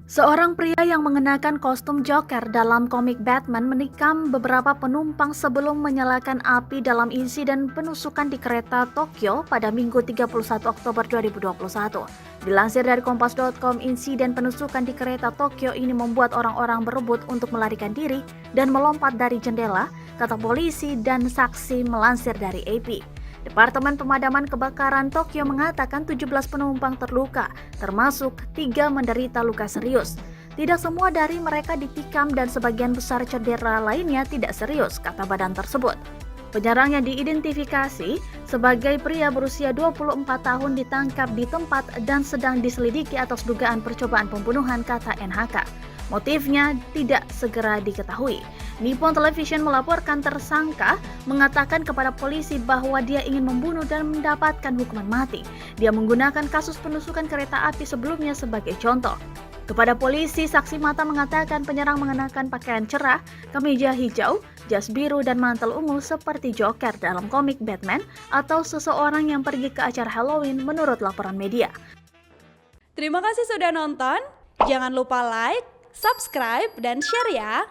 Seorang pria yang mengenakan kostum Joker dalam komik Batman menikam beberapa penumpang sebelum menyalakan api dalam insiden penusukan di kereta Tokyo pada Minggu 31 Oktober 2021. Dilansir dari Kompas.com, insiden penusukan di kereta Tokyo ini membuat orang-orang berebut untuk melarikan diri dan melompat dari jendela, kata polisi dan saksi melansir dari AP. Departemen Pemadaman Kebakaran Tokyo mengatakan 17 penumpang terluka, termasuk 3 menderita luka serius. Tidak semua dari mereka ditikam dan sebagian besar cedera lainnya tidak serius, kata badan tersebut. Penyerang yang diidentifikasi sebagai pria berusia 24 tahun ditangkap di tempat dan sedang diselidiki atas dugaan percobaan pembunuhan, kata NHK. Motifnya tidak segera diketahui. Nippon Television melaporkan tersangka mengatakan kepada polisi bahwa dia ingin membunuh dan mendapatkan hukuman mati. Dia menggunakan kasus penusukan kereta api sebelumnya sebagai contoh. Kepada polisi, saksi mata mengatakan penyerang mengenakan pakaian cerah, kemeja hijau, jas biru, dan mantel ungu seperti Joker dalam komik Batman atau seseorang yang pergi ke acara Halloween menurut laporan media. Terima kasih sudah nonton. Jangan lupa like, subscribe, dan share ya.